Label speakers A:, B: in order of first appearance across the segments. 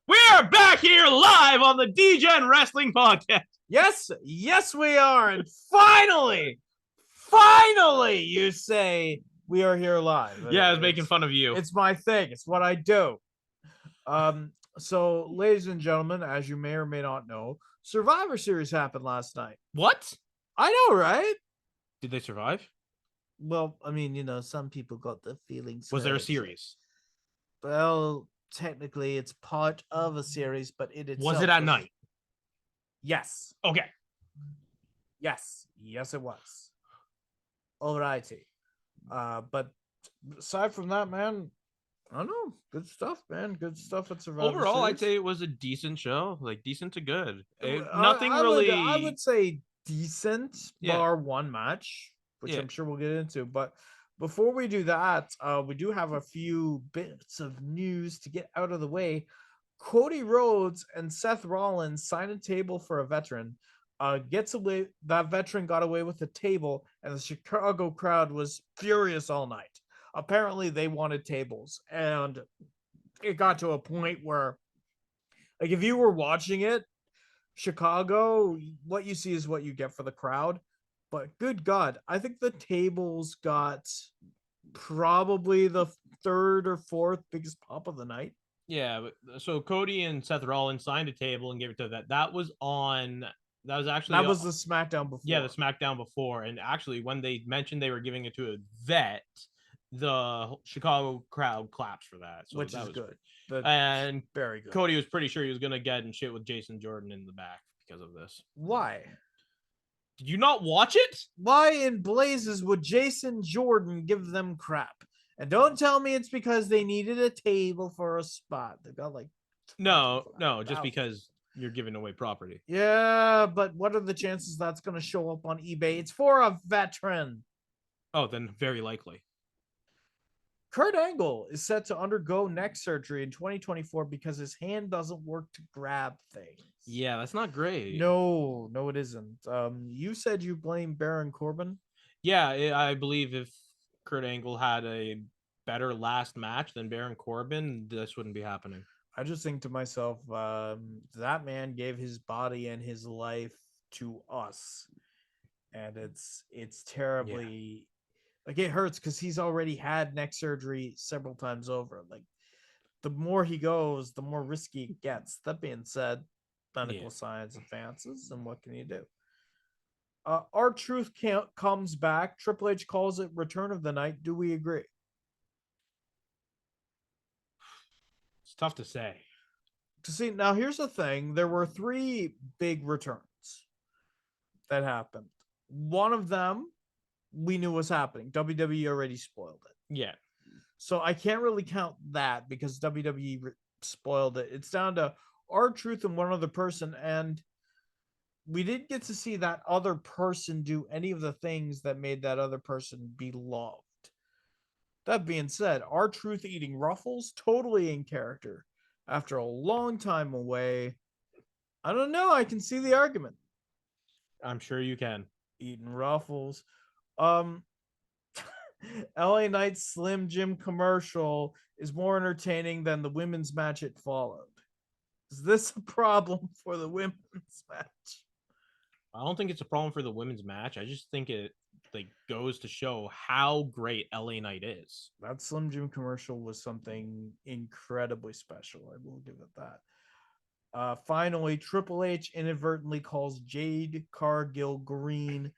A: We are back here live on the DeGenWrestling podcast.
B: Yes, we are. And finally, you say we are here live.
A: Yeah, I was making fun of you.
B: It's my thing. It's what I do. So, ladies and gentlemen, as you may or may not know, Survivor Series happened last night.
A: What?
B: I know, right?
A: Did they survive?
B: Well, I mean, some people got the feelings.
A: Was there a series?
B: Well, technically, it's part of a series, but it itself
A: Was it at night?
B: Yes.
A: Okay.
B: Yes, it was. Alrighty. But aside from that, man, I don't know. Good stuff, man. Good stuff at Survivor
A: Overall,
B: Series.
A: I'd say it was a decent show. Like, decent to good.
B: Nothing really. I would say decent, bar one match, which I'm sure we'll get into. But before we do that, we do have a few bits of news to get out of the way. Cody Rhodes and Seth Rollins signed a table for a veteran. Gets away. That veteran got away with the table, and the Chicago crowd was furious all night. Apparently, they wanted tables, and it got to a point where, like, if you were watching it, Chicago, what you see is what you get for the crowd. But good God, I think the tables got probably the third or fourth biggest pop of the night.
A: Yeah, so Cody and Seth Rollins signed a table and gave it to that. That was the
B: SmackDown before.
A: Yeah, the SmackDown before. And actually, when they mentioned they were giving it to a vet, the Chicago crowd claps for that. So
B: which
A: that
B: is
A: was
B: good.
A: And
B: very good.
A: Cody was pretty sure he was going to get in shit with Jason Jordan in the back because of this.
B: Why?
A: Did you not watch it?
B: Why in blazes would Jason Jordan give them crap? And don't tell me it's because they needed a table for a spot. They got like
A: no, just because you're giving away property.
B: Yeah, but what are the chances that's going to show up on eBay? It's for a veteran.
A: Oh, then very likely.
B: Kurt Angle is set to undergo neck surgery in 2024 because his hand doesn't work to grab things.
A: Yeah, that's not great.
B: No, it isn't. You said you blame Baron Corbin?
A: Yeah, I believe if Kurt Angle had a better last match than Baron Corbin, this wouldn't be happening.
B: I just think to myself, that man gave his body and his life to us. And it's terribly... Like, it hurts because he's already had neck surgery several times over. Like, the more he goes, the more risky it gets. That being said, medical science advances, and what can you do? R-Truth comes back. Triple H calls it Return of the Night. Do we agree?
A: It's tough to say.
B: See, now here's the thing. There were 3 big returns that happened. One of them we knew was happening. WWE already spoiled it.
A: Yeah.
B: So I can't really count that because WWE spoiled it. It's down to R-Truth and one other person, and we didn't get to see that other person do any of the things that made that other person be loved. That being said, R-Truth eating Ruffles, totally in character. After a long time away, I don't know. I can see the argument.
A: I'm sure you can.
B: Eating Ruffles. LA Knight's Slim Jim commercial is more entertaining than the women's match it followed. Is this a problem for the women's match?
A: I don't think it's a problem for the women's match. I just think it goes to show how great LA Knight is.
B: That Slim Jim commercial was something incredibly special. I will give it that. Finally, Triple H inadvertently calls Jade Cargill Green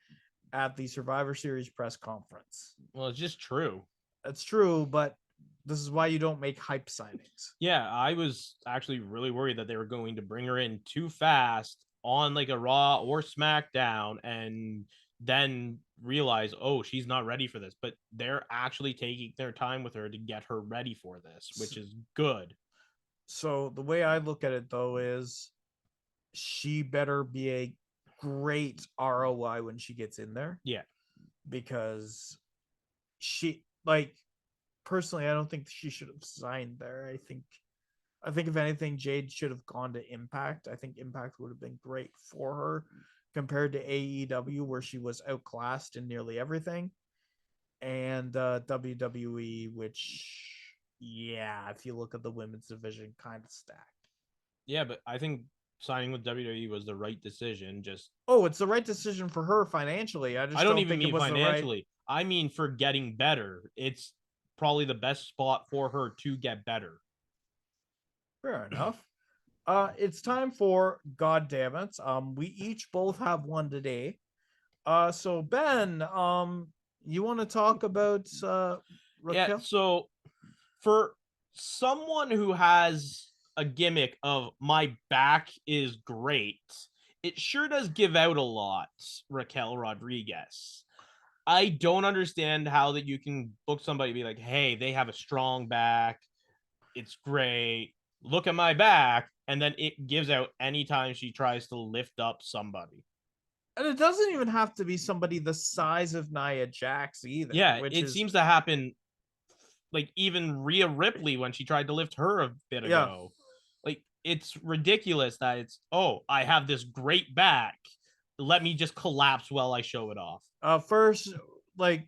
B: at the Survivor Series press conference.
A: Well, it's just true.
B: That's true, but this is why you don't make hype signings.
A: Yeah, I was actually really worried that they were going to bring her in too fast on like a Raw or SmackDown and then realize, oh, she's not ready for this. But they're actually taking their time with her to get her ready for this, which is good.
B: So the way I look at it, though, is she better be a great ROI when she gets in there.
A: Yeah.
B: Because she, like, personally, I don't think she should have signed there. I think if anything, Jade should have gone to Impact. I think Impact would have been great for her compared to AEW, where she was outclassed in nearly everything. And WWE, which, yeah, if you look at the women's division, kind of stacked.
A: Yeah, but I think signing with WWE was the right decision. Just
B: it's the right decision for her financially. I
A: I
B: just
A: don't
B: don't
A: even
B: think it
A: mean
B: was the right.
A: financially. I mean for getting better. It's probably the best spot for her to get better.
B: Fair enough. It's time for God damn it. We each both have one today. So Ben, you want to talk about
A: Yeah,
B: Raquel?
A: so for someone who has a gimmick of my back is great, it sure does give out a lot, Raquel Rodriguez. I don't understand how that you can book somebody be like, hey, they have a strong back. It's great. Look at my back. And then it gives out anytime she tries to lift up somebody.
B: And it doesn't even have to be somebody the size of Nia Jax either,
A: Yeah,
B: which
A: it
B: is
A: seems to happen like even Rhea Ripley when she tried to lift her a bit
B: yeah.
A: ago. Like it's ridiculous that it's I have this great back. Let me just collapse while I show it off.
B: First, like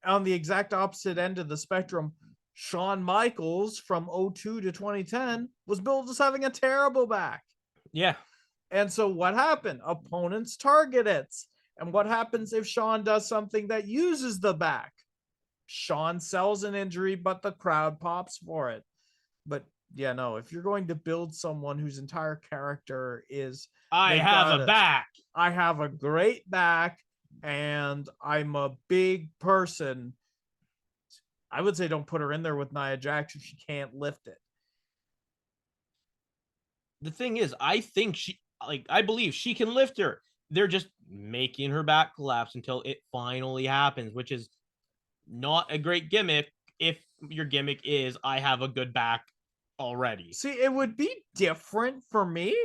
B: on the exact opposite end of the spectrum, Shawn Michaels from 02 to 2010 was billed as having a terrible back.
A: Yeah.
B: And so what happened? Opponents target it. And what happens if Shawn does something that uses the back? Shawn sells an injury, but the crowd pops for it. But yeah, no, if you're going to build someone whose entire character is
A: I have a back.
B: I have a great back and I'm a big person, I would say don't put her in there with Nia Jax if she can't lift it.
A: The thing is, I believe she can lift her. They're just making her back collapse until it finally happens, which is not a great gimmick if your gimmick is I have a good back already.
B: See, it would be different for me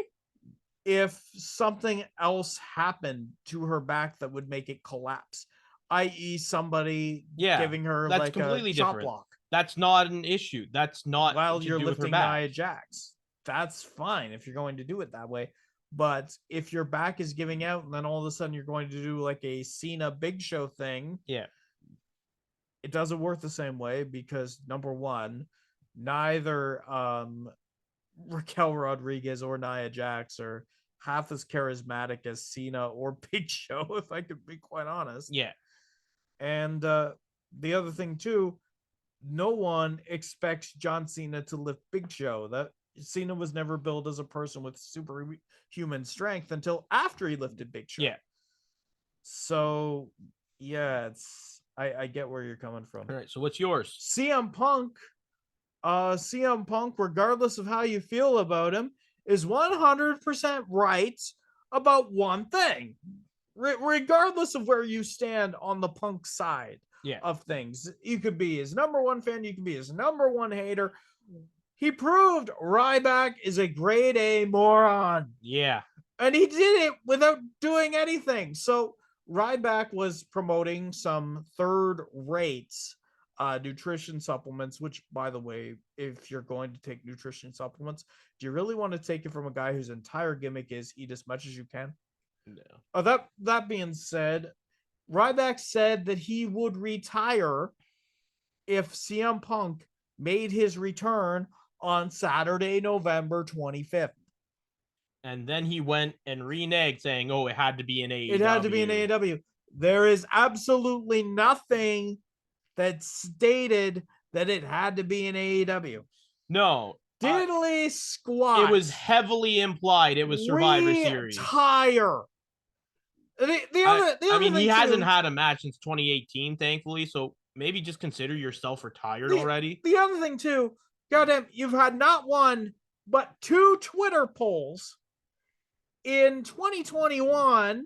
B: if something else happened to her back that would make it collapse, i.e., somebody giving her
A: that's
B: like
A: completely
B: a chop
A: different.
B: block.
A: That's not an issue. That's not
B: while
A: to
B: you're
A: do with her
B: lifting
A: back.
B: Nia Jax. That's fine if you're going to do it that way. But if your back is giving out and then all of a sudden you're going to do like a Cena Big Show thing,
A: yeah,
B: it doesn't work the same way because number one, neither Raquel Rodriguez or Nia Jax are half as charismatic as Cena or Big Show, if I could be quite honest.
A: Yeah.
B: And the other thing too, no one expects John Cena to lift Big Show. That Cena was never built as a person with superhuman strength until after he lifted Big Show.
A: Yeah.
B: So yeah, I get where you're coming from.
A: All right. So what's yours?
B: CM Punk. CM Punk, regardless of how you feel about him, is 100% right about one thing. Regardless of where you stand on the Punk side of things, you could be his number one fan, you could be his number one hater. He proved Ryback is a grade A moron.
A: Yeah.
B: And he did it without doing anything. So Ryback was promoting some third-rate nutrition supplements, which, by the way, if you're going to take nutrition supplements, do you really want to take it from a guy whose entire gimmick is eat as much as you can?
A: No.
B: That being said, Ryback said that he would retire if CM Punk made his return on Saturday, November 25th.
A: And then he went and reneged saying, it had to be an AEW.
B: It had to be an AEW. There is absolutely nothing that stated that it had to be an AEW.
A: No.
B: Diddly squat.
A: It was heavily implied it was Survivor Series.
B: Retire. The other
A: he hasn't had a match since 2018, thankfully, so maybe just consider yourself retired already.
B: The other thing, too, goddamn, you've had not one, but 2 Twitter polls in 2021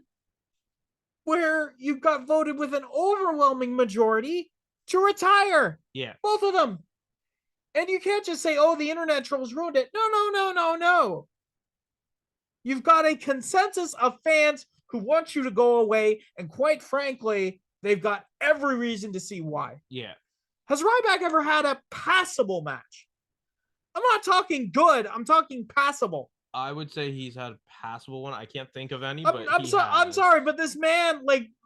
B: where you got voted with an overwhelming majority to retire.
A: Yeah.
B: Both of them. And you can't just say, the internet trolls ruined it. No. You've got a consensus of fans who want you to go away, and quite frankly, they've got every reason to see why.
A: Yeah.
B: Has Ryback ever had a passable match? I'm not talking good. I'm talking passable.
A: I would say he's had a passable one. I can't think of any,
B: I'm sorry, but this man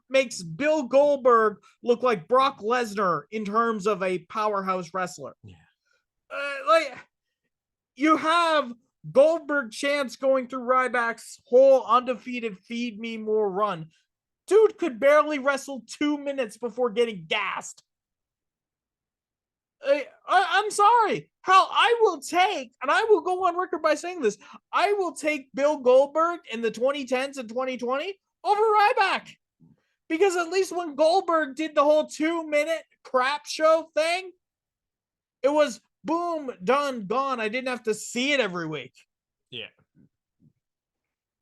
B: makes Bill Goldberg look like Brock Lesnar in terms of a powerhouse wrestler.
A: Yeah.
B: You have Goldberg chants going through Ryback's whole undefeated feed me more run. Dude could barely wrestle 2 minutes before getting gassed. I'm sorry. Hell, I will take, and I will go on record by saying this, I will take Bill Goldberg in the 2010s and 2020 over Ryback. Because at least when Goldberg did the whole 2-minute crap show thing, it was boom, done, gone. I didn't have to see it every week.
A: Yeah.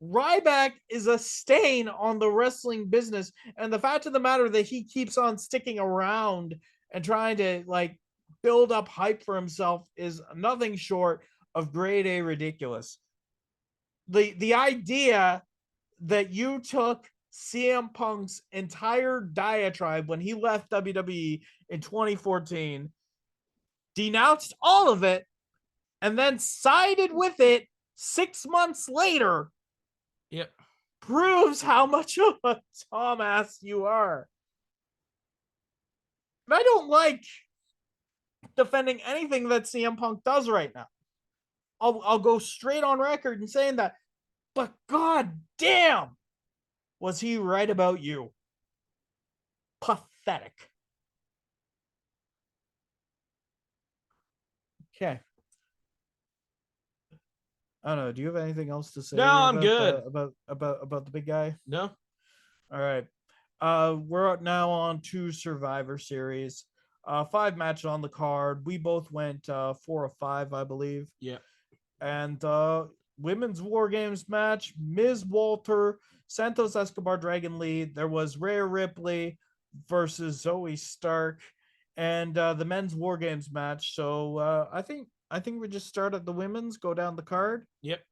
B: Ryback is a stain on the wrestling business. And the fact of the matter that he keeps on sticking around and trying to like build up hype for himself is nothing short of grade A ridiculous. The idea that you took CM Punk's entire diatribe when he left WWE in 2014, denounced all of it, and then sided with it 6 months later.
A: Yep.
B: Proves how much of a dumbass you are. And I don't like defending anything that CM Punk does right now. I'll go straight on record in saying that. But god damn, was he right about you? Pathetic. Okay. I don't know. Do you have anything else to say?
A: No, I'm good.
B: About the big guy?
A: No.
B: All right. We're now on to Survivor Series. 5 matches on the card. We both went 4 of 5, I believe.
A: Yeah.
B: And women's War Games match: Ms. Walter, Santos Escobar, Dragon Lee. There was Rhea Ripley versus Zoe Stark, and the men's War Games match. So I think we just start at the women's, go down the card.
A: Yep.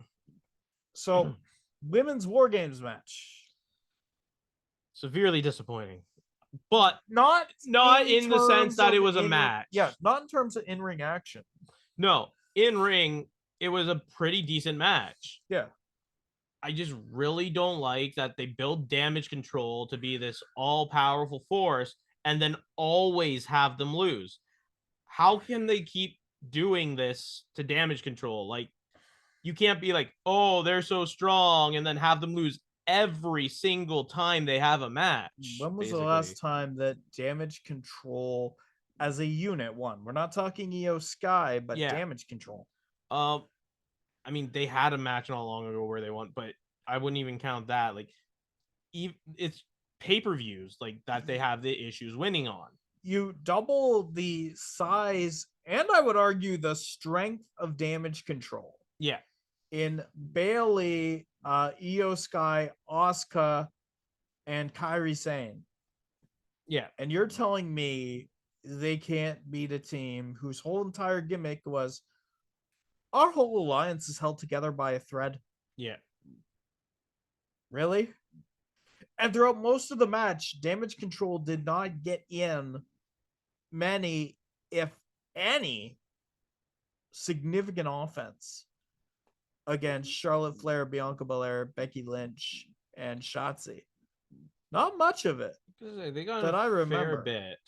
B: So women's War Games match.
A: Severely disappointing. But
B: not
A: in the sense that it was a match.
B: Yeah, not in terms of in-ring action.
A: No, in ring, it was a pretty decent match.
B: Yeah.
A: I just really don't like that they build Damage Control to be this all-powerful force and then always have them lose. How can they keep doing this to Damage Control? Like, you can't be like, oh, they're so strong, and then have them lose every single time they have a match.
B: When was the last time that Damage Control as a unit won? We're not talking Io Sky, but Damage Control.
A: I mean, they had a match not long ago where they won, but I wouldn't even count that. Like, it's pay-per-views like that they have the issues winning on.
B: You double the size and I would argue the strength of Damage Control.
A: Yeah.
B: In Bailey, Io Sky, Asuka, and Kairi Sane.
A: Yeah.
B: And you're telling me they can't beat a team whose whole entire gimmick was our whole alliance is held together by a thread.
A: Yeah.
B: Really? And throughout most of the match, Damage Control did not get in many, if any, significant offense against Charlotte Flair, Bianca Belair, Becky Lynch, and Shotzi. Not much of it.
A: They got
B: that I remember.
A: Fair bit.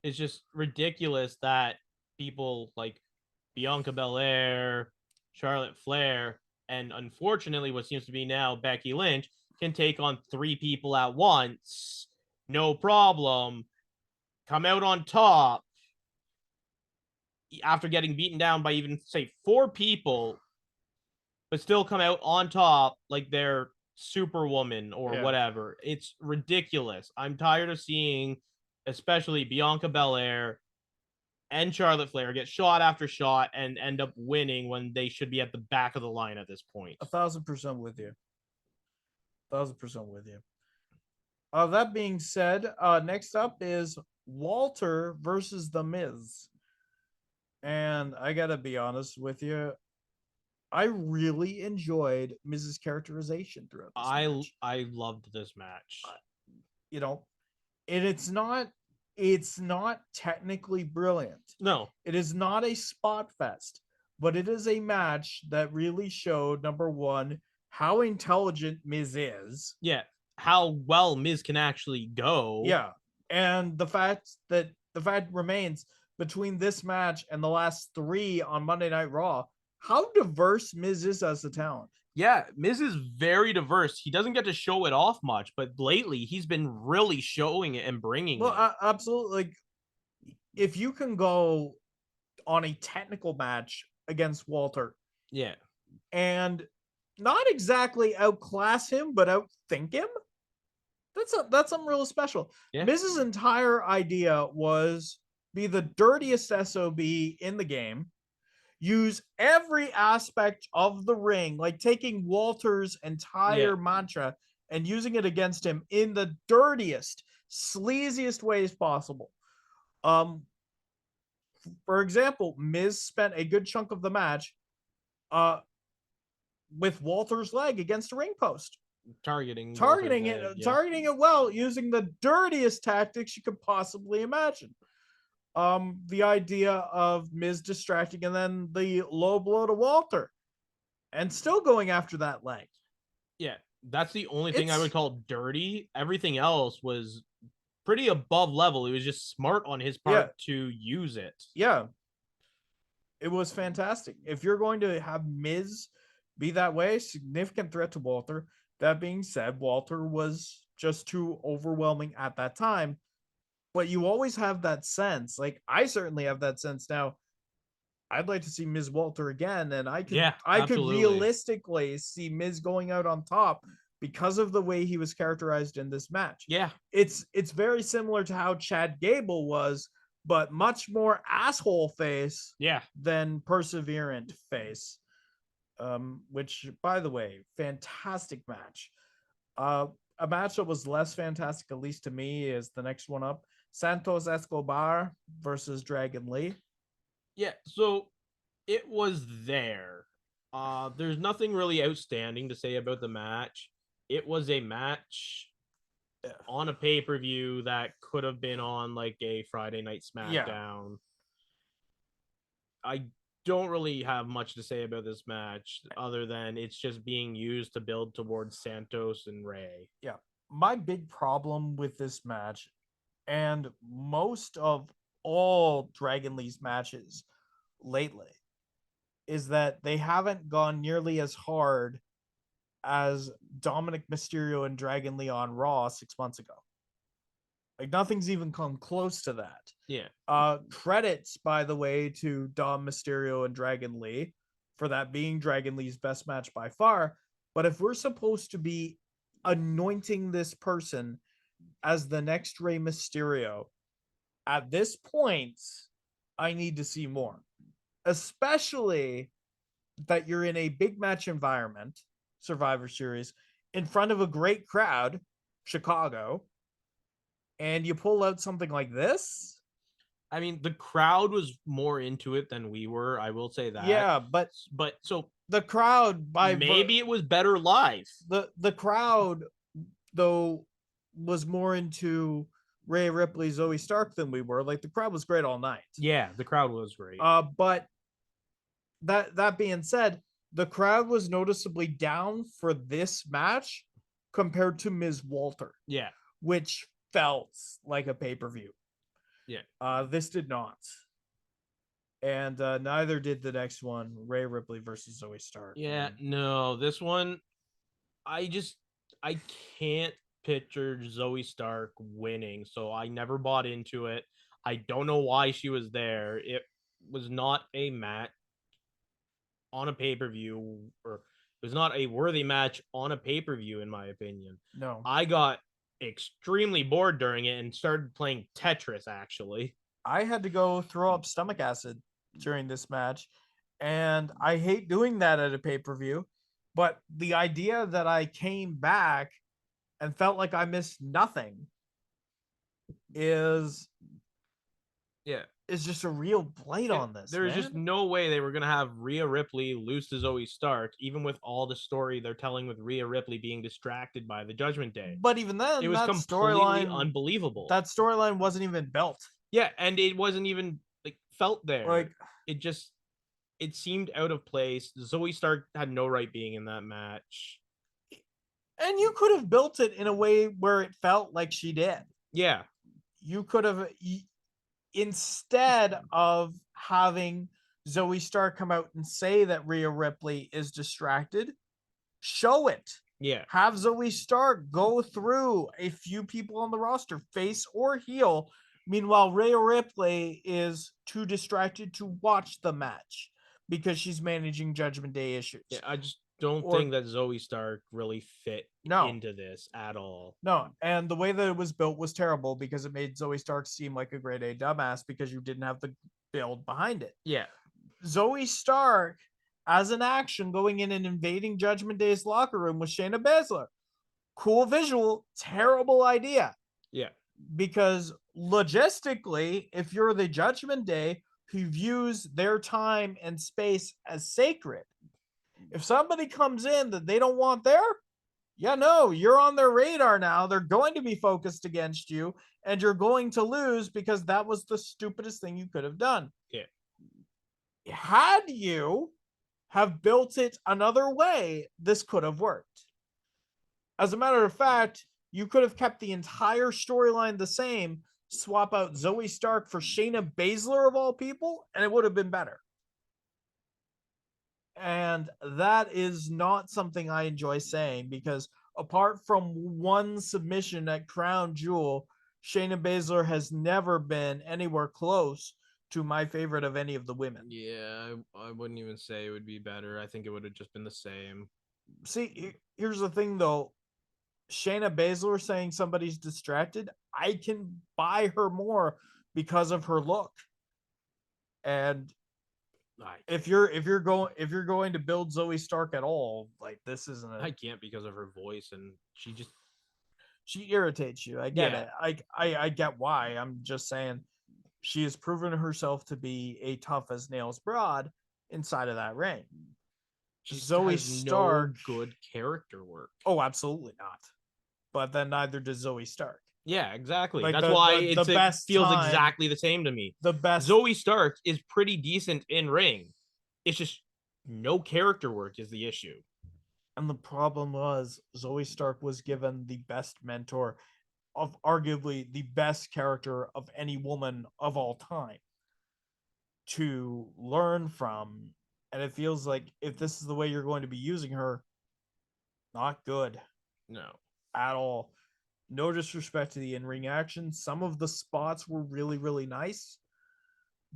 A: It's just ridiculous that people like Bianca Belair, Charlotte Flair, and unfortunately what seems to be now Becky Lynch can take on 3 people at once, no problem, come out on top after getting beaten down by even, say, 4 people, but still come out on top like they're Superwoman or whatever. It's ridiculous. I'm tired of seeing, especially Bianca Belair and Charlotte Flair get shot after shot and end up winning when they should be at the back of the line at this point.
B: 1,000% with you. 1,000% with you. That being said, next up is Walter versus The Miz. And I gotta be honest with you, I really enjoyed Miz's characterization throughout this match.
A: I loved this match.
B: You know, and it's not technically brilliant.
A: No.
B: It is not a spot fest, but it is a match that really showed, number one, how intelligent Miz is.
A: Yeah. How well Miz can actually go.
B: Yeah. And the fact remains, between this match and the last 3 on Monday Night Raw, how diverse Miz is as a talent.
A: Yeah, Miz is very diverse. He doesn't get to show it off much, but lately he's been really showing it and bringing it.
B: Absolutely. Like, if you can go on a technical match against Walter,
A: yeah,
B: and not exactly outclass him, but outthink him, that's something real special.
A: Yeah.
B: Miz's entire idea was be the dirtiest SOB in the game, use every aspect of the ring, like taking Walter's entire mantra and using it against him in the dirtiest, sleaziest ways possible. For example, Miz spent a good chunk of the match with Walter's leg against a ring post.
A: Targeting
B: it well, using the dirtiest tactics you could possibly imagine. The idea of Miz distracting and then the low blow to Walter and still going after that leg.
A: Yeah, that's the only thing I would call dirty. Everything else was pretty above level. It was just smart on his part to use it.
B: Yeah. It was fantastic. If you're going to have Miz be that way, significant threat to Walter. That being said, Walter was just too overwhelming at that time. But you always have that sense. Like, I certainly have that sense now. I'd like to see Miz Walter again, and I could realistically see Miz going out on top because of the way he was characterized in this match.
A: Yeah.
B: It's very similar to how Chad Gable was, but much more asshole face than perseverant face. Which, by the way, fantastic match. A match that was less fantastic, at least to me, is the next one up. Santos Escobar versus Dragon Lee.
A: Yeah, so it was there. There's nothing really outstanding to say about the match. It was a match on a pay-per-view that could have been on like a Friday Night SmackDown. I don't really have much to say about this match other than it's just being used to build towards Santos and Ray.
B: Yeah. My big problem with this match, and most of all Dragon Lee's matches lately, is that they haven't gone nearly as hard as Dominic Mysterio and Dragon Lee on Raw 6 months ago. Like, nothing's even come close to that.
A: Yeah.
B: Credits, by the way, to Dom Mysterio and Dragon Lee for that being Dragon Lee's best match by far. But if we're supposed to be anointing this person as the next Rey Mysterio, at this point, I need to see more. Especially that you're in a big match environment, Survivor Series, in front of a great crowd, Chicago, and you pull out something like this.
A: I mean, the crowd was more into it than we were. I will say that.
B: Yeah, but
A: so
B: the crowd,
A: maybe it was better live.
B: The crowd, though, was more into Rhea Ripley, Zoe Stark than we were. Like, the crowd was great all night.
A: Yeah, the crowd was great.
B: But that being said, the crowd was noticeably down for this match compared to Ms. Walter.
A: Yeah.
B: Which felt like a pay-per-view.
A: Yeah.
B: This did not. And neither did the next one, Rhea Ripley versus Zoe Stark.
A: Yeah, no, this one, I can't picture Zoe Stark winning, so I never bought into it. I don't know why she was there. It was not a match on a pay-per-view, or it was not a worthy match on a pay-per-view, in my opinion.
B: No.
A: I got extremely bored during it and started playing Tetris, actually.
B: I had to go throw up stomach acid during this match, and I hate doing that at a pay-per-view, but the idea that I came back and felt like I missed nothing is just a real blight on this.
A: There's just no way they were going to have Rhea Ripley lose to Zoe Stark, even with all the story they're telling with Rhea Ripley being distracted by the Judgment Day.
B: But even then,
A: it was completely unbelievable.
B: That storyline wasn't even built.
A: Yeah, and it wasn't even like felt there.
B: Like,
A: it seemed out of place. Zoe Stark had no right being in that match.
B: And you could have built it in a way where it felt like she did.
A: Yeah.
B: You could have, instead of having Zoe Stark come out and say that Rhea Ripley is distracted, show it.
A: Yeah.
B: Have Zoe Stark go through a few people on the roster, face or heel. Meanwhile, Rhea Ripley is too distracted to watch the match because she's managing Judgment Day issues.
A: Yeah, I just don't think that Zoe Stark really fit into this at all.
B: No, and the way that it was built was terrible because it made Zoe Stark seem like a grade A dumbass because you didn't have the build behind it.
A: Yeah.
B: Zoe Stark as an action going in and invading Judgment Day's locker room with Shayna Baszler. Cool visual, terrible idea.
A: Yeah.
B: Because logistically, if you're the Judgment Day who views their time and space as sacred, if somebody comes in that they don't want there, you're on their radar now. They're going to be focused against you, and you're going to lose because that was the stupidest thing you could have done.
A: Yeah.
B: Had you have built it another way, this could have worked. As a matter of fact, you could have kept the entire storyline the same, swap out Zoe Stark for Shayna Baszler of all people, and it would have been better. And that is not something I enjoy saying because apart from one submission at Crown Jewel, Shayna Baszler has never been anywhere close to my favorite of any of the women.
A: Yeah, I wouldn't even say it would be better. I think it would have just been the same.
B: See, here's the thing though. Shayna Baszler saying somebody's distracted, I can buy her more because of her look. And if you're going to build Zoe Stark at all, like this isn't
A: I can't because of her voice, and
B: she irritates you. I get it. I get why. I'm just saying she has proven herself to be a tough as nails broad inside of that ring.
A: Zoe Stark, no good character work.
B: Oh, absolutely not. But then neither does Zoe Stark.
A: Yeah, exactly. Like that's why it feels exactly the same to me.
B: The best
A: Zoe Stark is pretty decent in ring. It's just no character work is the issue.
B: And the problem was Zoe Stark was given the best mentor of arguably the best character of any woman of all time to learn from. And it feels like if this is the way you're going to be using her, not good.
A: No.
B: At all. No disrespect to the in-ring action. Some of the spots were really, really nice.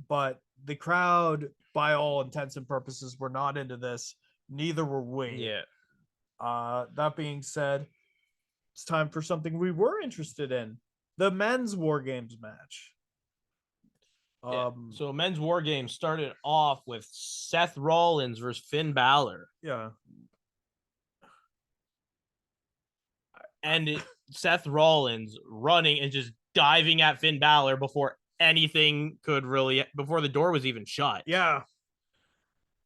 B: But the crowd, by all intents and purposes, were not into this. Neither were we.
A: Yeah.
B: That being said, it's time for something we were interested in. The men's War Games match.
A: So men's War Games started off with Seth Rollins versus Finn Balor.
B: Yeah.
A: And Seth Rollins running and just diving at Finn Balor before anything could really, before the door was even shut.
B: Yeah.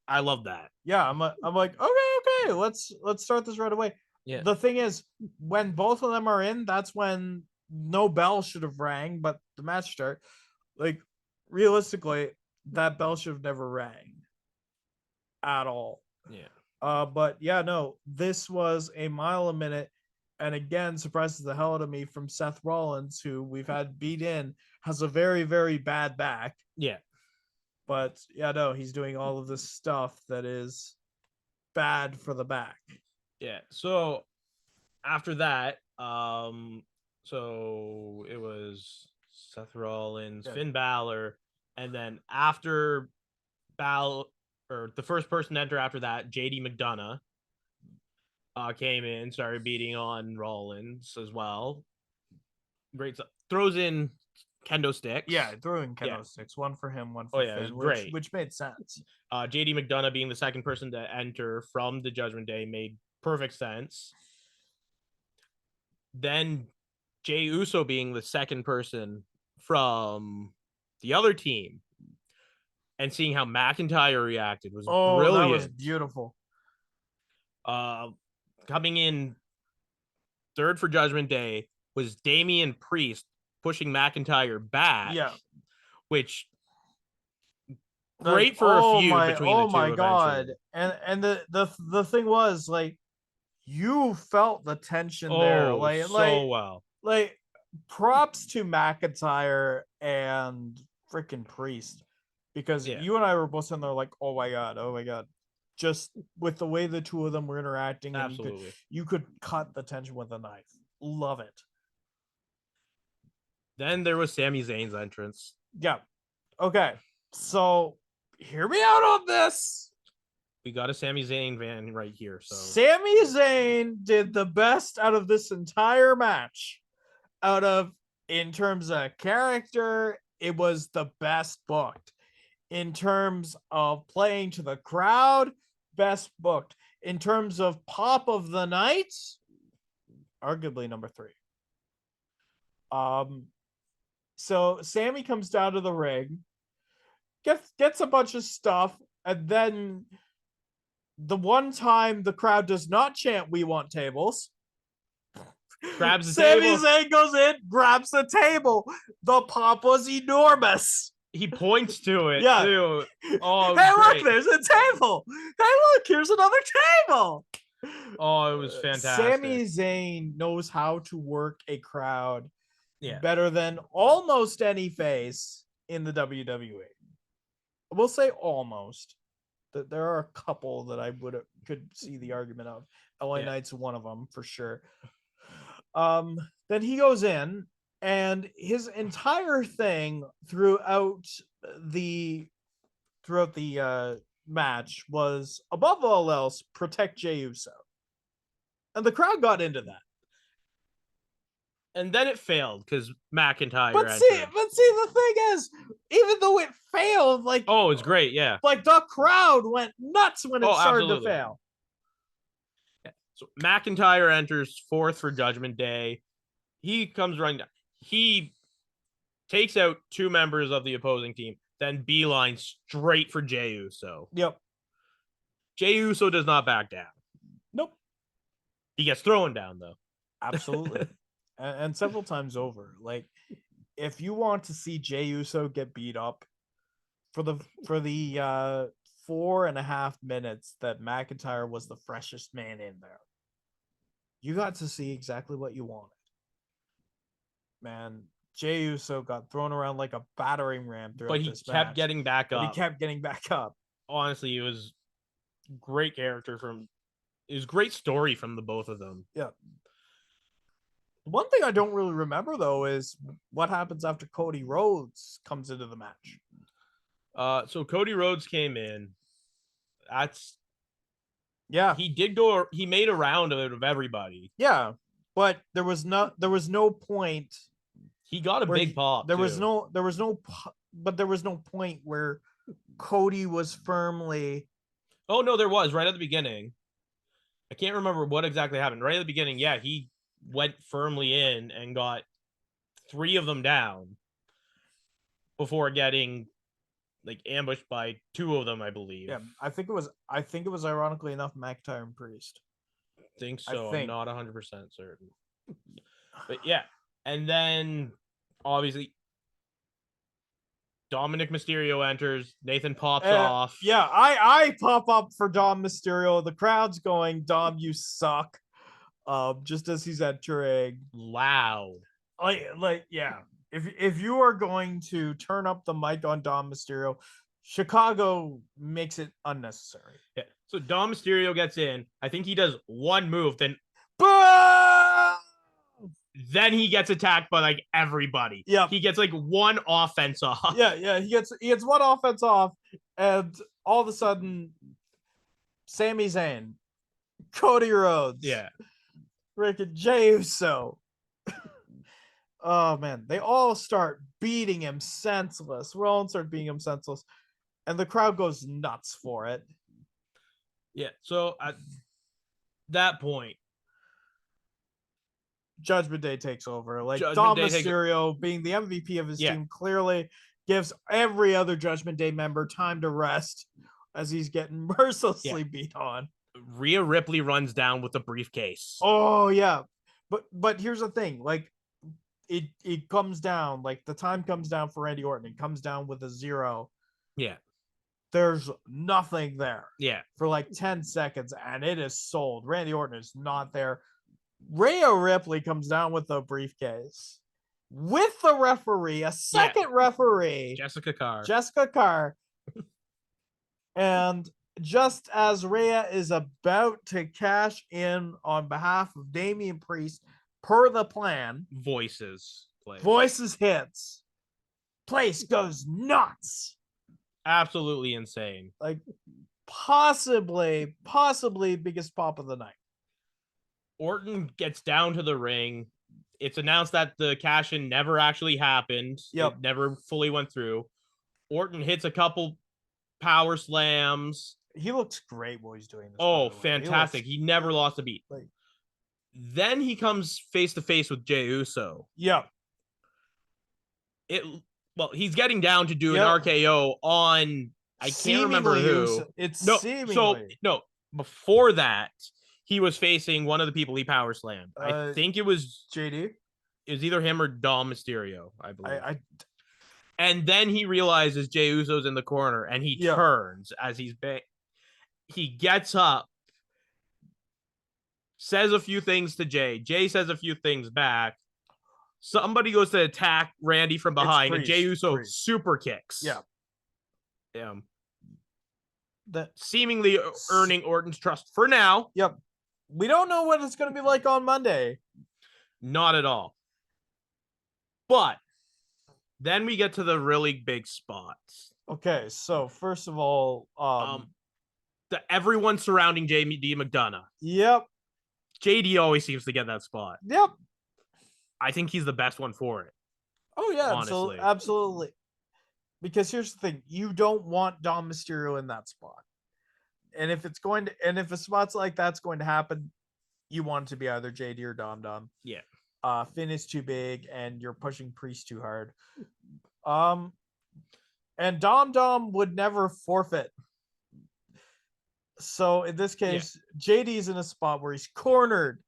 A: I love that.
B: Yeah, I'm like, okay, let's start this right away.
A: Yeah.
B: The thing is, when both of them are in, that's when no bell should have rang, but the match start. Like, realistically, that bell should have never rang at all.
A: Yeah.
B: But yeah, no, this was a mile a minute. And again, surprises the hell out of me from Seth Rollins, who we've had beat in, has a very, very bad back.
A: Yeah.
B: But yeah, no, he's doing all of this stuff that is bad for the back.
A: Yeah. So after that, so it was Seth Rollins, Finn Balor, and then after Balor, or the first person to enter after that, JD McDonough. Came in, started beating on Rollins as well. Great stuff. Throws in kendo sticks.
B: Yeah, throwing kendo sticks. One for him, one for Finn,
A: great.
B: Which made sense.
A: JD McDonough being the second person to enter from the Judgment Day made perfect sense. Then Jey Uso being the second person from the other team and seeing how McIntyre reacted was brilliant.
B: That was beautiful.
A: Coming in third for Judgment Day was Damian Priest pushing McIntyre back.
B: Yeah.
A: Which great for a feud between the two. Oh
B: my god. And the thing was, like, you felt the tension there.
A: Well.
B: Like, props to McIntyre and freaking Priest. because you and I were both sitting there like, oh my god, just with the way the two of them were interacting, and
A: Absolutely.
B: you could cut the tension with a knife. Love it.
A: Then there was Sami Zayn's entrance.
B: Yeah. Okay. So hear me out on this.
A: We got a Sami Zayn van right here. So
B: Sami Zayn did the best out of this entire match. In terms of character, it was the best booked. In terms of playing to the crowd, best booked. In terms of pop of the night, arguably number 3. So Sammy comes down to the ring, gets a bunch of stuff, and then the one time the crowd does not chant "We want tables,"
A: grabs the
B: Sami
A: table.
B: Zayn goes in, grabs the table. The pop was enormous.
A: He points to it
B: Yeah.
A: too. Oh,
B: hey,
A: great.
B: look, there's a table. Hey, look, here's another table.
A: Oh, it was fantastic.
B: Sami Zayn knows how to work a crowd
A: better
B: than almost any face in the WWE. We'll say almost. There are a couple that I could see the argument of. LA Knight's one of them for sure. Then he goes in, and his entire thing throughout the match was, above all else, protect Jey Uso, and the crowd got into that.
A: And then it failed because McIntyre.
B: But see, the thing is, even though it failed, like,
A: oh, it's great, yeah.
B: Like the crowd went nuts when it started
A: absolutely.
B: to fail.
A: Yeah. So McIntyre enters 4th for Judgment Day. He comes running down. He takes out 2 members of the opposing team, then beeline straight for Jey Uso.
B: Yep.
A: Jey Uso does not back down.
B: Nope.
A: He gets thrown down though.
B: Absolutely. and several times over. Like, if you want to see Jey Uso get beat up for the 4.5 minutes that McIntyre was the freshest man in there, you got to see exactly what you wanted. Man, Jey Uso got thrown around like a battering ram throughout this match.
A: But he kept getting back up.
B: He kept getting back up.
A: Honestly, it was great character it was great story from the both of them.
B: Yeah. One thing I don't really remember, though, is what happens after Cody Rhodes comes into the match.
A: So Cody Rhodes came in. He made a round of everybody.
B: Yeah, but there was no point.
A: He got a big pop.
B: There was no point where Cody was firmly.
A: Oh no, there was right at the beginning. I can't remember what exactly happened. Right at the beginning, yeah, he went firmly in and got 3 of them down before getting like ambushed by 2 of them, I believe.
B: Yeah, I think it was ironically enough McIntyre and Priest.
A: Think so. I'm not 100% certain. But yeah, and then obviously Dominic Mysterio enters. Nathan pops off.
B: Yeah, I pop up for Dom Mysterio. The crowd's going, "Dom, you suck." Just as he's entering,
A: loud.
B: Like yeah. If you are going to turn up the mic on Dom Mysterio, Chicago makes it unnecessary.
A: Yeah. So Dom Mysterio gets in. I think he does one move, then then he gets attacked by like everybody.
B: Yeah.
A: He gets like one offense off.
B: Yeah. He gets one offense off, and all of a sudden, Sami Zayn, Cody Rhodes, freaking Jey Uso. Oh man, they all start beating him senseless. Rollins start beating him senseless, and the crowd goes nuts for it.
A: Yeah. So at that point,
B: Judgment Day takes over. Like Dom Mysterio, being the MVP of his team, clearly gives every other Judgment Day member time to rest as he's getting mercilessly beat on.
A: Rhea Ripley runs down with the briefcase.
B: Oh yeah, but here's the thing, like. It comes down, like the time comes down for Randy Orton. It comes down with a 0.
A: Yeah.
B: There's nothing there.
A: Yeah.
B: For like 10 seconds, and it is sold. Randy Orton is not there. Rhea Ripley comes down with the briefcase. With the referee, a second referee.
A: Jessica Carr.
B: And just as Rhea is about to cash in on behalf of Damian Priest per the plan,
A: Voices
B: hits. Place goes nuts.
A: Absolutely insane.
B: Like possibly biggest pop of the night.
A: Orton gets down to the ring. It's announced that the cash-in never actually happened.
B: Yep.
A: It never fully went through. Orton hits a couple power slams.
B: He looks great while he's doing this.
A: Oh, fantastic. He never lost a beat.
B: Like,
A: then he comes face to face with Jey Uso.
B: Yep.
A: He's getting down to do an RKO on I can't remember who. Before that, he was facing one of the people he power slammed. I think it was
B: JD.
A: It was either him or Dom Mysterio, I believe. And then he realizes Jey Uso's in the corner, and he turns as he gets up, says a few things to Jey. Jey says a few things back. Somebody goes to attack Randy from behind, and Jey Uso super kicks.
B: Yeah.
A: That seemingly earning Orton's trust for now.
B: Yep. We don't know what it's going to be like on Monday.
A: Not at all. But then we get to the really big spots.
B: Okay, so first of all,
A: everyone surrounding JD McDonough.
B: Yep.
A: JD always seems to get that spot.
B: Yep.
A: I think he's the best one for it.
B: Oh yeah, honestly. Absolutely. Because here's the thing, you don't want Dom Mysterio in that spot. And if a spot's like that's going to happen, you want it to be either JD or Dom.
A: Yeah.
B: Finn is too big and you're pushing Priest too hard. And Dom would never forfeit. So in this case, JD's in a spot where he's cornered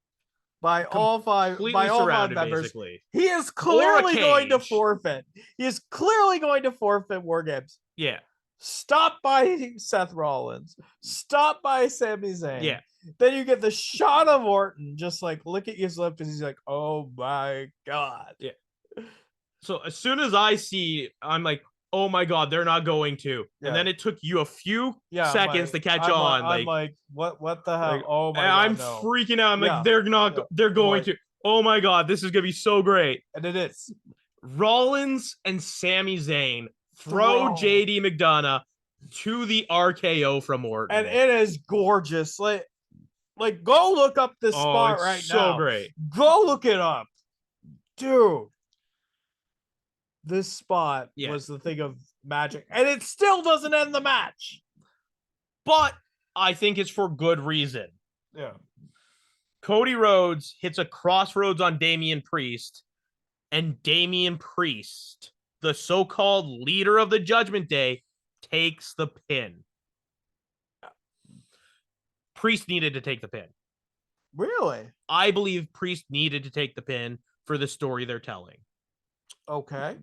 B: by all five members.
A: Basically.
B: He is clearly going to forfeit. He is clearly going to forfeit War Games.
A: Yeah.
B: Stopped by Seth Rollins. Stopped by Sami Zayn.
A: Yeah.
B: Then you get the shot of Orton just like look at his lip and he's like, oh my God.
A: Yeah. So as soon as I see, I'm like, oh my God, they're not going to. Yeah. And then it took you a few seconds to catch on.
B: I'm like, what the hell? Like, oh my God.
A: I'm freaking out. I'm like, they're going to. Oh my God, this is gonna be so great.
B: And it is.
A: Rollins and Sami Zayn throw JD McDonough to the RKO from Orton.
B: And it is gorgeous. Like go look up this spot right now.
A: So great.
B: Go look it up. Dude. This spot was the thing of magic. And it still doesn't end the match.
A: But I think it's for good reason.
B: Yeah.
A: Cody Rhodes hits a crossroads on Damian Priest. And Damian Priest, the so-called leader of the Judgment Day, takes the pin. Priest needed to take the pin.
B: Really?
A: I believe Priest needed to take the pin for the story they're telling.
B: Okay.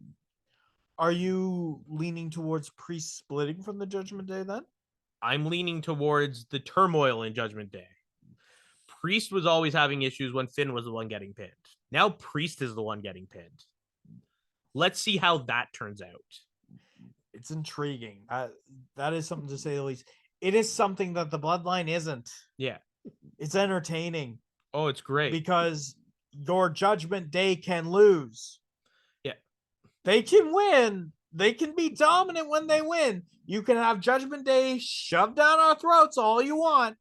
B: Are you leaning towards Priest splitting from the Judgment Day then?
A: I'm leaning towards the turmoil in Judgment Day. Priest was always having issues when Finn was the one getting pinned. Now Priest is the one getting pinned. Let's see how that turns out.
B: It's intriguing. That is something to say the least. It is something that the Bloodline isn't.
A: Yeah.
B: It's entertaining.
A: Oh, it's great.
B: Because your Judgment Day can lose.
A: Yeah.
B: They can win. They can be dominant when they win. You can have Judgment Day shoved down our throats all you want.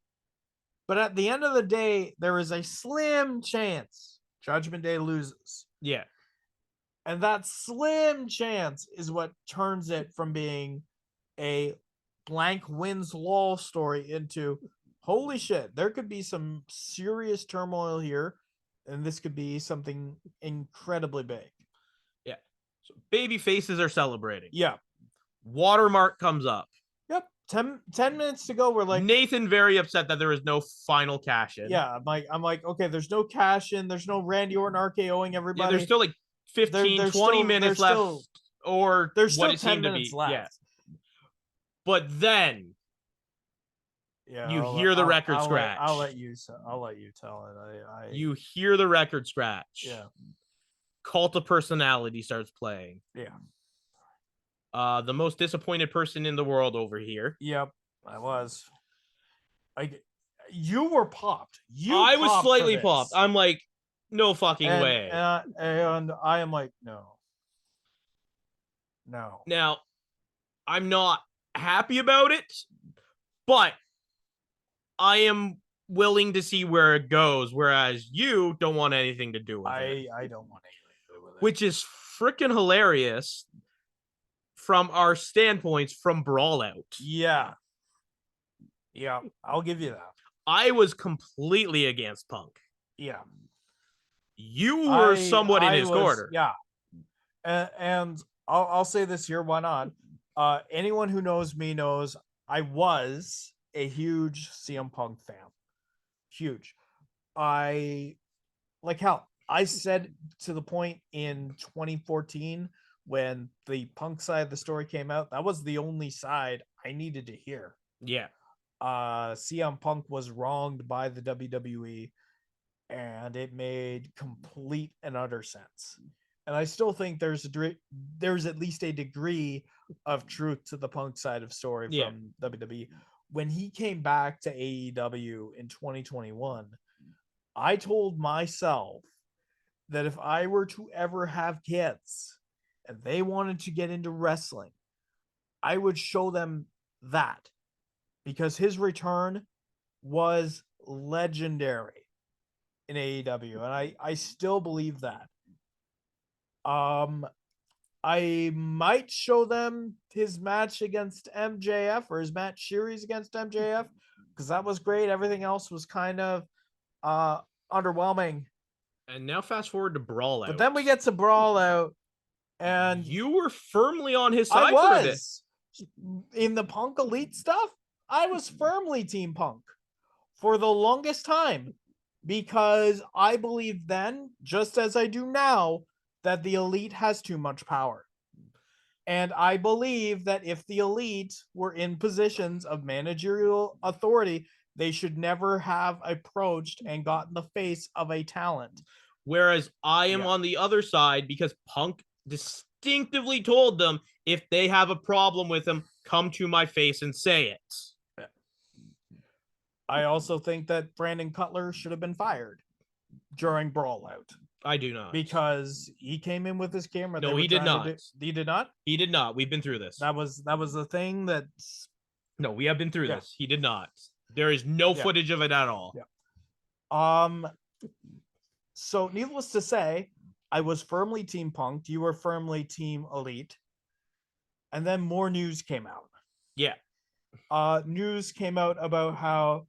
B: But at the end of the day, there is a slim chance Judgment Day loses.
A: Yeah.
B: And that slim chance is what turns it from being a blank wins lull story into holy shit, there could be some serious turmoil here, and this could be something incredibly big.
A: Yeah. So baby faces are celebrating.
B: Yeah.
A: Watermark comes up.
B: Yep. 10 minutes to go. We're like
A: Nathan very upset that there is no final cash in.
B: Yeah, I'm like, okay, there's no cash in, there's no Randy Orton RKOing everybody.
A: Yeah, there's still like 20 minutes left, or
B: there's still 10 minutes left.
A: Yeah. But then you hear the record scratch.
B: I'll let you tell it.
A: You hear the record scratch.
B: Yeah.
A: Cult of Personality starts playing.
B: Yeah.
A: The most disappointed person in the world over here.
B: Yep. I was. You were popped.
A: I was
B: popped
A: slightly popped. I'm like, no fucking way.
B: And I am like, no.
A: Now, I'm not happy about it, but I am willing to see where it goes, whereas you don't want anything to do with it.
B: I don't want anything to do with it.
A: Which is freaking hilarious from our standpoints from Brawl Out.
B: Yeah. Yeah, I'll give you that.
A: I was completely against Punk.
B: Yeah.
A: You were somewhat in his corner.
B: Yeah. And I'll say this here, why not? Anyone who knows me knows I was a huge CM Punk fan. Huge. I said to the point in 2014 when the Punk side of the story came out, that was the only side I needed to hear.
A: Yeah.
B: CM Punk was wronged by the WWE, and it made complete and utter sense. And I still think there's at least a degree of truth to the Punk side of story from WWE. When he came back to AEW in 2021, I told myself that if I were to ever have kids and they wanted to get into wrestling, I would show them that, because his return was legendary in AEW, and I still believe that. I might show them his match against MJF, or his match series against MJF, because that was great. Everything else was kind of underwhelming.
A: And now fast forward to Brawl Out.
B: But then we get to Brawl Out, and
A: you were firmly on his side for a bit.
B: In the Punk Elite stuff, I was firmly Team Punk for the longest time, because I believed then, just as I do now, that the Elite has too much power. And I believe that if the Elite were in positions of managerial authority, they should never have approached and gotten the face of a talent.
A: Whereas I am on the other side, because Punk distinctively told them, if they have a problem with him, come to my face and say it.
B: I also think that Brandon Cutler should have been fired during Brawl Out.
A: I do not.
B: Because he came in with his camera.
A: No, he did not.
B: He did not?
A: He did not. We've been through this.
B: That was the thing that...
A: No, we have been through this. He did not. There is no footage of it at all.
B: Yeah. So needless to say, I was firmly Team Punk. You were firmly Team Elite. And then more news came out.
A: Yeah.
B: News came out about how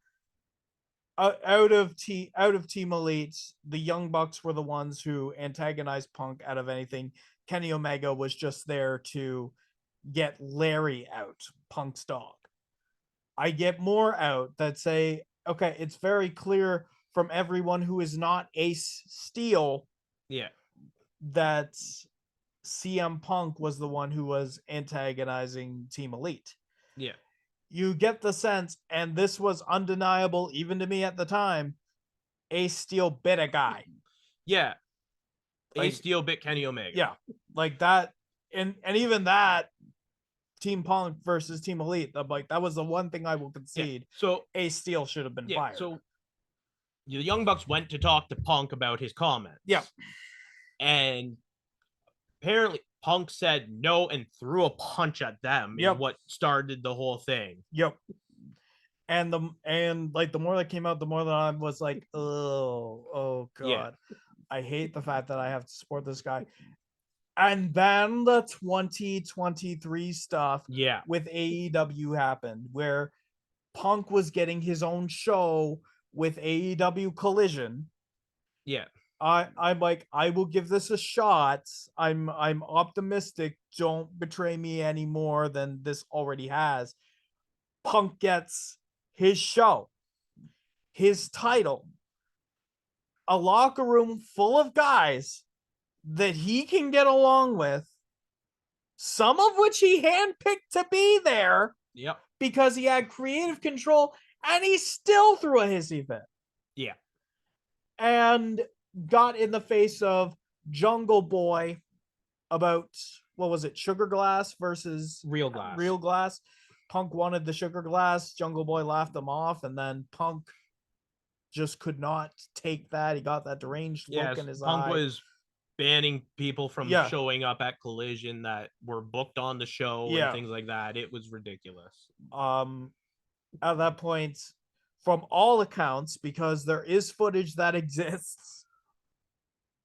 B: out of Team Elite, the Young Bucks were the ones who antagonized Punk out of anything. Kenny Omega was just there to get Larry out, Punk's dog. I get more out that say, okay, it's very clear from everyone who is not Ace Steel, that CM Punk was the one who was antagonizing Team Elite.
A: Yeah.
B: You get the sense, and this was undeniable even to me at the time, Ace Steel bit a guy.
A: Yeah. Ace Steel bit Kenny Omega.
B: Yeah. Like that. And even that, Team Punk versus Team Elite, like that was the one thing I will concede.
A: Yeah. So
B: Ace Steel should have been fired.
A: So the Young Bucks went to talk to Punk about his comments.
B: Yeah.
A: And apparently Punk said no and threw a punch at them. Yep. What started the whole thing.
B: Yep. And the more that came out, the more that I was like, oh God. Yeah. I hate the fact that I have to support this guy. And then the 2023 stuff with AEW happened, where Punk was getting his own show with AEW Collision.
A: Yeah.
B: I'm like, I will give this a shot. I'm optimistic. Don't betray me any more than this already has. Punk gets his show, his title, a locker room full of guys that he can get along with, some of which he handpicked to be there.
A: Yep.
B: Because he had creative control, and he still threw a hissy fit.
A: Yeah.
B: And got in the face of Jungle Boy about, what was it, Sugar Glass versus
A: Real Glass.
B: Real Glass. Punk wanted the sugar glass. Jungle Boy laughed him off, and then Punk just could not take that. He got that deranged look in his
A: Punk
B: eye.
A: was banning people from showing up at Collision that were booked on the show and things like that. It was ridiculous.
B: At that point, from all accounts, because there is footage that exists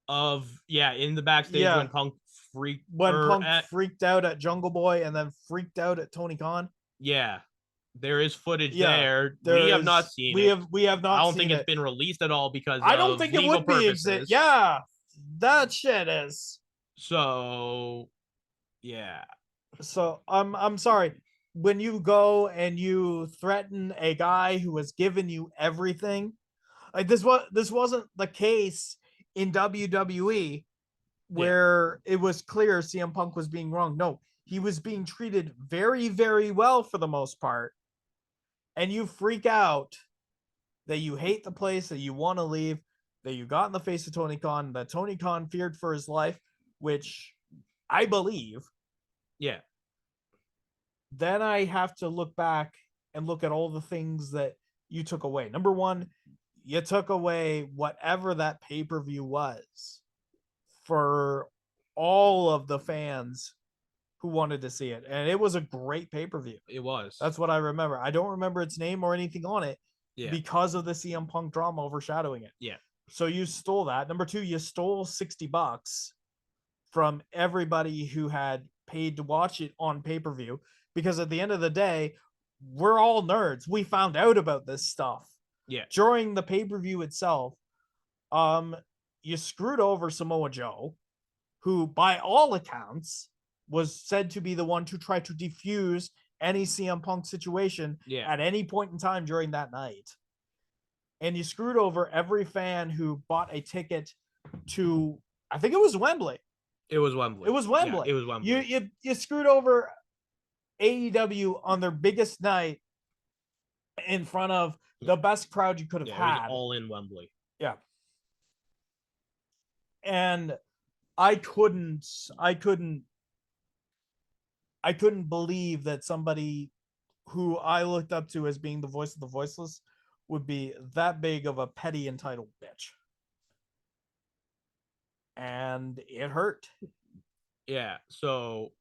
A: of in the backstage when Punk freaked
B: out at Jungle Boy and then freaked out at Tony Khan.
A: Yeah. There is footage there. We have not seen it.
B: We have not.
A: I don't think it's been released at all because
B: I don't think it would be. Yeah, that shit is.
A: So, yeah.
B: So I'm sorry. When you go and you threaten a guy who has given you everything, like this wasn't the case in WWE where it was clear CM Punk was being wrong. No, he was being treated very, very well for the most part. And you freak out that you hate the place, that you want to leave, that you got in the face of Tony Khan, that Tony Khan feared for his life, which I believe.
A: Yeah.
B: Then I have to look back and look at all the things that you took away. Number one, you took away whatever that pay-per-view was for all of the fans who wanted to see it. And it was a great pay-per-view.
A: It was.
B: That's what I remember. I don't remember its name or anything on it because of the CM Punk drama overshadowing it.
A: Yeah.
B: So you stole that. Number two, you stole $60 from everybody who had paid to watch it on pay-per-view. Because at the end of the day, we're all nerds. We found out about this stuff.
A: Yeah.
B: During the pay-per-view itself, you screwed over Samoa Joe, who by all accounts was said to be the one to try to defuse any CM Punk situation at any point in time during that night. And you screwed over every fan who bought a ticket to, I think it was Wembley.
A: It was Wembley.
B: It was Wembley.
A: Yeah, it was Wembley.
B: You screwed over AEW on their biggest night in front of the best crowd you could have had.
A: It was all in Wembley.
B: Yeah. And I couldn't believe that somebody who I looked up to as being the voice of the voiceless would be that big of a petty entitled bitch. And it hurt.
A: Yeah. So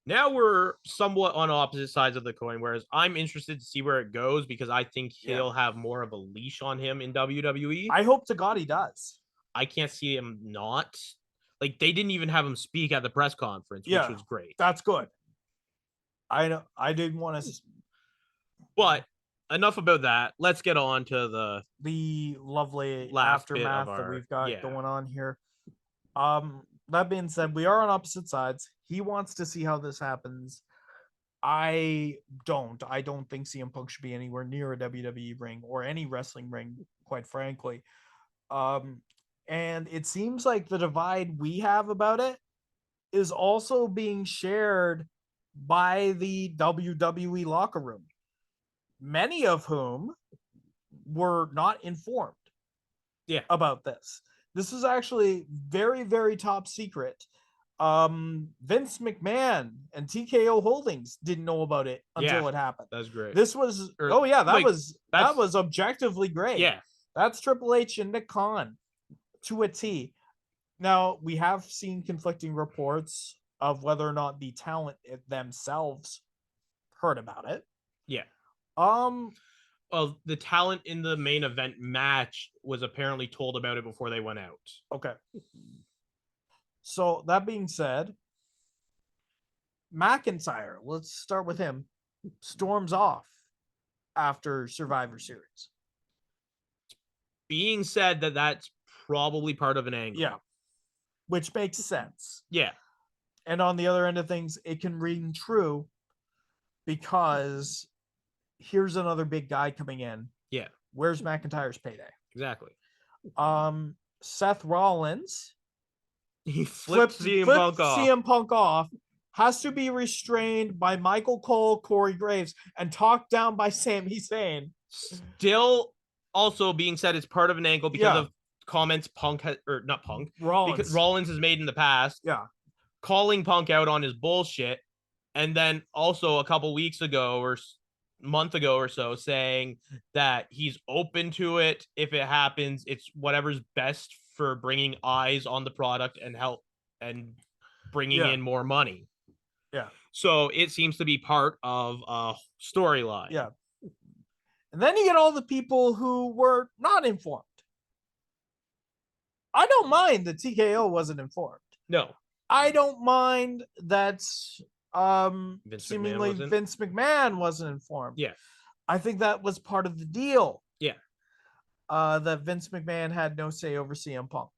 A: now we're somewhat on opposite sides of the coin, whereas I'm interested to see where it goes because I think he'll have more of a leash on him in WWE.
B: I hope to God he does.
A: I can't see him not. Like, they didn't even have him speak at the press conference, which was great.
B: That's good. I didn't want to.
A: But enough about that. Let's get on to
B: the lovely aftermath that we've got going on here. That being said, we are on opposite sides. He wants to see how this happens. I don't think CM Punk should be anywhere near a WWE ring or any wrestling ring, quite frankly. And it seems like the divide we have about it is also being shared by the WWE locker room, many of whom were not informed about this. This is actually very, very top secret. Vince McMahon and TKO Holdings didn't know about it until it happened.
A: That's great.
B: This was that was objectively great.
A: Yeah.
B: That's Triple H and Nick Khan to a T. Now, we have seen conflicting reports of whether or not the talent themselves heard about it.
A: Yeah. Well, the talent in the main event match was apparently told about it before they went out.
B: Okay. So that being said, McIntyre, let's start with him, storms off after Survivor Series.
A: Being said that that's probably part of an angle.
B: Yeah. Which makes sense.
A: Yeah.
B: And on the other end of things, it can ring true because here's another big guy coming in.
A: Yeah.
B: Where's McIntyre's payday?
A: Exactly.
B: Seth Rollins.
A: He flipped
B: CM Punk off. Has to be restrained by Michael Cole, Corey Graves, and talked down by Sami Zayn.
A: Still also being said it's part of an angle because of comments Rollins has made in the past.
B: Yeah.
A: Calling Punk out on his bullshit And then also a couple weeks ago or month ago or so saying that he's open to it if it happens. It's whatever's best for bringing eyes on the product and help and bringing in more money.
B: Yeah.
A: So it seems to be part of a storyline.
B: Yeah. And then you get all the people who were not informed. I don't mind that TKO wasn't informed.
A: No.
B: I don't mind that
A: Vince
B: McMahon wasn't informed.
A: Yeah.
B: I think that was part of the deal.
A: Yeah.
B: That Vince McMahon had no say over CM Punk.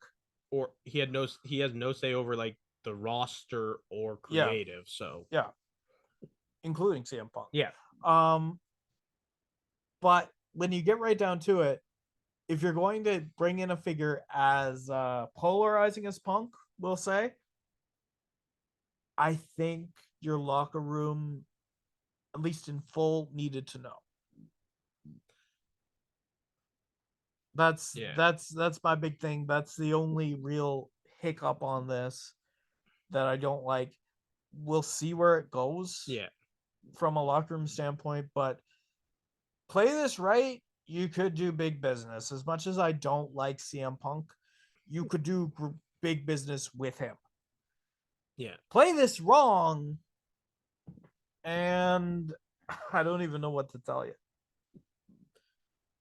A: Or he has no say over like the roster or creative. So
B: yeah. Including CM Punk.
A: Yeah.
B: But when you get right down to it, if you're going to bring in a figure as polarizing as Punk, we'll say, I think your locker room, at least in full, needed to know. That's my big thing. That's the only real hiccup on this that I don't like. We'll see where it goes.
A: Yeah.
B: From a locker room standpoint, but play this right, you could do big business. As much as I don't like CM Punk, you could do big business with him.
A: Yeah.
B: Play this wrong, and I don't even know what to tell you.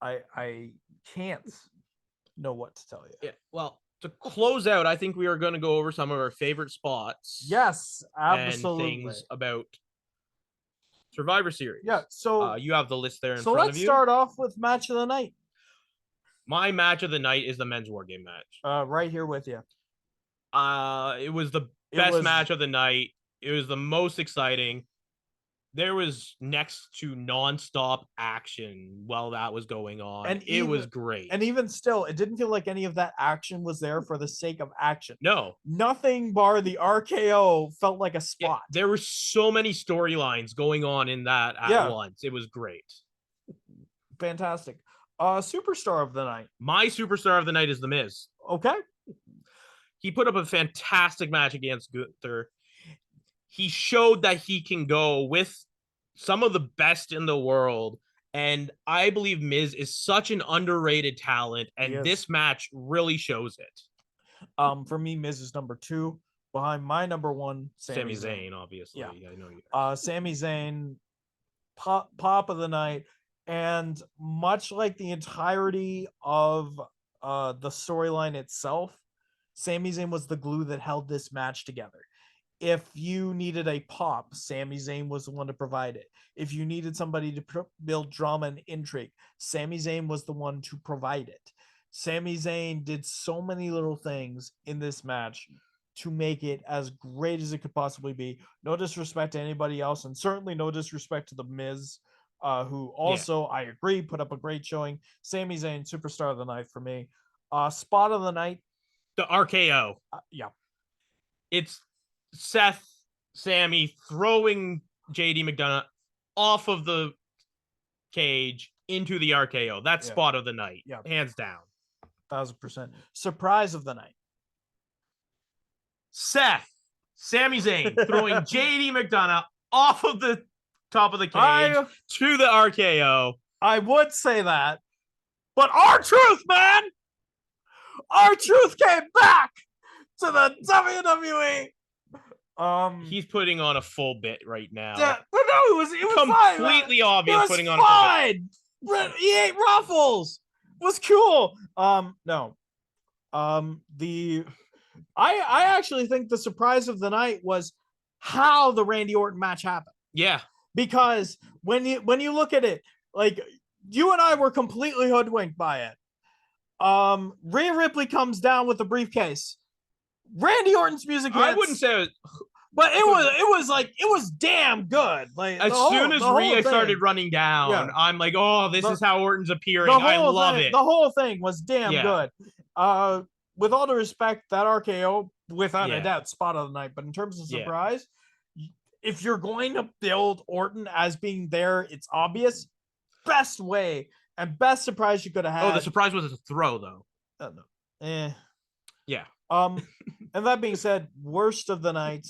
B: I can't know what to tell you.
A: Yeah. Well, to close out, I think we are going to go over some of our favorite spots.
B: Yes, absolutely.
A: And things about Survivor Series.
B: Yeah, so
A: you have the list there in front of you.
B: So let's start off with match of the night.
A: My match of the night is the men's war game match.
B: Right here with you.
A: It was the best match of the night. It was the most exciting. There was next to nonstop action while that was going on. And it was great.
B: And even still, it didn't feel like any of that action was there for the sake of action.
A: No.
B: Nothing bar the RKO felt like a spot.
A: Yeah, there were so many storylines going on in that at once. It was great.
B: Fantastic. Superstar of the night.
A: My superstar of the night is The Miz.
B: Okay.
A: He put up a fantastic match against Gunther. He showed that he can go with some of the best in the world. And I believe Miz is such an underrated talent. And this match really shows it.
B: For me, Miz is number 2. Behind my number 1,
A: Sami Zayn, obviously.
B: Yeah.
A: I know you.
B: Sami Zayn, pop of the night. And much like the entirety of the storyline itself, Sami Zayn was the glue that held this match together. If you needed a pop, Sami Zayn was the one to provide it. If you needed somebody to build drama and intrigue, Sami Zayn was the one to provide it. Sami Zayn did so many little things in this match to make it as great as it could possibly be. No disrespect to anybody else, and certainly no disrespect to The Miz, who also, I agree, put up a great showing. Sami Zayn, superstar of the night for me. Spot of the night.
A: The RKO.
B: Yeah.
A: It's Seth, Sammy throwing JD McDonough off of the cage into the RKO. That's spot of the night.
B: Yeah.
A: Hands down.
B: 1000%. Surprise of the night.
A: Seth, Sami Zayn throwing JD McDonough off of the top of the cage to the RKO.
B: I would say that. But R-Truth, man! R-Truth came back to the WWE.
A: He's putting on a full bit right now.
B: Yeah, but no, it was
A: completely
B: fine,
A: obvious. Putting on
B: fine. He ate Ruffles. It was cool. No. I actually think the surprise of the night was how the Randy Orton match happened.
A: Yeah.
B: Because when you look at it, like you and I were completely hoodwinked by it. Rhea Ripley comes down with the briefcase. Randy Orton's music hits.
A: I wouldn't say it was,
B: but it was damn good. Like
A: as soon as Rhea started running down, I'm like, oh, this is how Orton's appearing. I love it.
B: The whole thing was damn good. With all due respect, that RKO, without a doubt, spot of the night. But in terms of surprise, if you're going to build Orton as being there, it's obvious. Best way and best surprise you could have had.
A: Oh, the surprise was a throw, though.
B: No.
A: Yeah.
B: And that being said, worst of the night.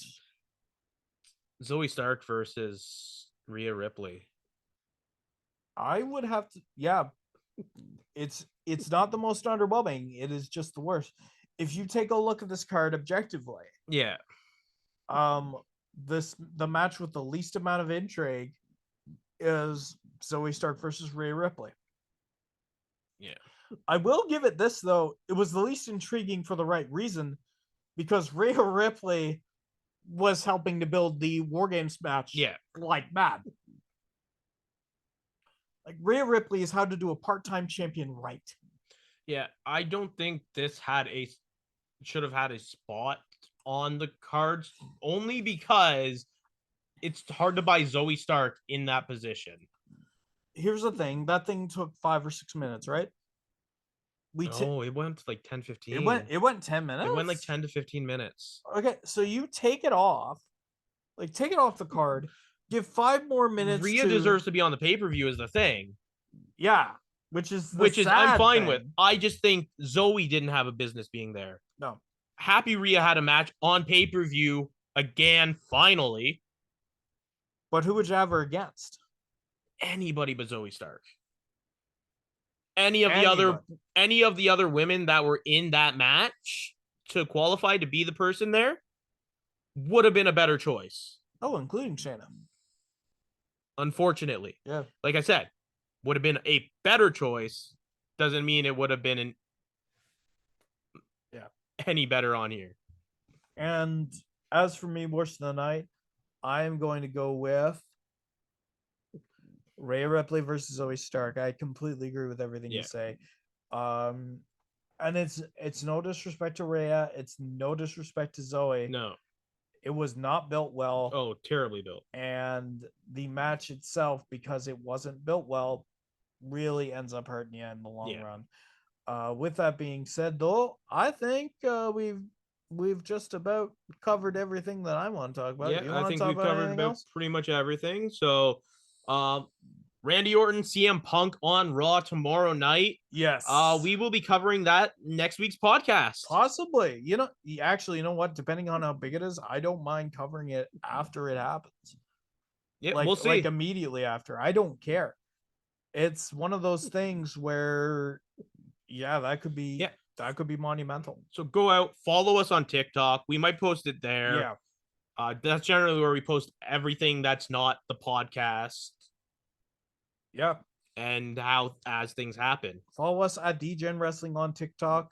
A: Zoe Stark versus Rhea Ripley.
B: I would have to, yeah. It's not the most underwhelming. It is just the worst. If you take a look at this card objectively,
A: yeah,
B: the match with the least amount of intrigue is Zoe Stark versus Rhea Ripley.
A: Yeah.
B: I will give it this though. It was the least intriguing for the right reason, because Rhea Ripley was helping to build the War Games match.
A: Yeah.
B: Like mad. Like Rhea Ripley is how to do a part-time champion right.
A: Yeah, I don't think this should have had a spot on the cards, only because it's hard to buy Zoe Stark in that position.
B: Here's the thing. That thing took 5 or 6 minutes, right?
A: It went like 10, 15.
B: It went 10 minutes?
A: It went like 10 to 15 minutes.
B: Okay, so you take it off. Like, take it off the card. Give 5 more minutes.
A: Rhea deserves to be on the pay-per-view is the thing.
B: Yeah. Which is I'm
A: fine with. I just think Zoe didn't have a business being there.
B: No.
A: Happy Rhea had a match on pay-per-view again, finally.
B: But who would you have her against?
A: Anybody but Zoe Stark. Any of the other women that were in that match to qualify to be the person there would have been a better choice.
B: Oh, including Shayna.
A: Unfortunately.
B: Yeah.
A: Like I said, would have been a better choice. Doesn't mean it would have been any better on here.
B: And as for me, worst of the night, I am going to go with Rhea Ripley versus Zoe Stark. I completely agree with everything you say. And it's no disrespect to Rhea. It's no disrespect to Zoe.
A: No.
B: It was not built well.
A: Oh, terribly built.
B: And the match itself, because it wasn't built well, really ends up hurting you in the long run. With that being said, though, I think we've just about covered everything that I want to talk about.
A: Yeah, I think we've covered about pretty much everything. So, Randy Orton, CM Punk on Raw tomorrow night.
B: Yes.
A: We will be covering that next week's podcast.
B: Possibly. You know what? Depending on how big it is, I don't mind covering it after it happens.
A: Yeah, we'll see.
B: Like immediately after. I don't care. It's one of those things where, that could be monumental.
A: So go out, follow us on TikTok. We might post it there.
B: Yeah.
A: That's generally where we post everything that's not the podcast.
B: Yeah.
A: And as things happen.
B: Follow us at DeGenWrestling on TikTok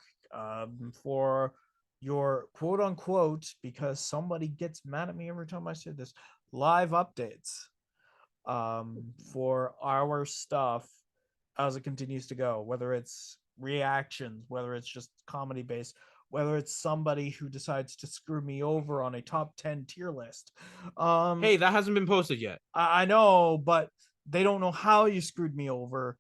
B: for your quote unquote, because somebody gets mad at me every time I say this, live updates for our stuff as it continues to go, whether it's reactions, whether it's just comedy based, whether it's somebody who decides to screw me over on a top 10 tier list.
A: Hey, that hasn't been posted yet.
B: I know, but they don't know how you screwed me over.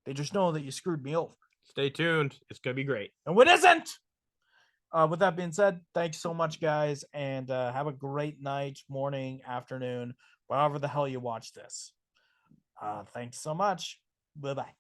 B: They just know that you screwed me over.
A: Stay tuned. It's going to be great.
B: And what isn't? With that being said, thanks so much, guys, and have a great night, morning, afternoon, whatever the hell you watch this. Thanks so much. Bye-bye.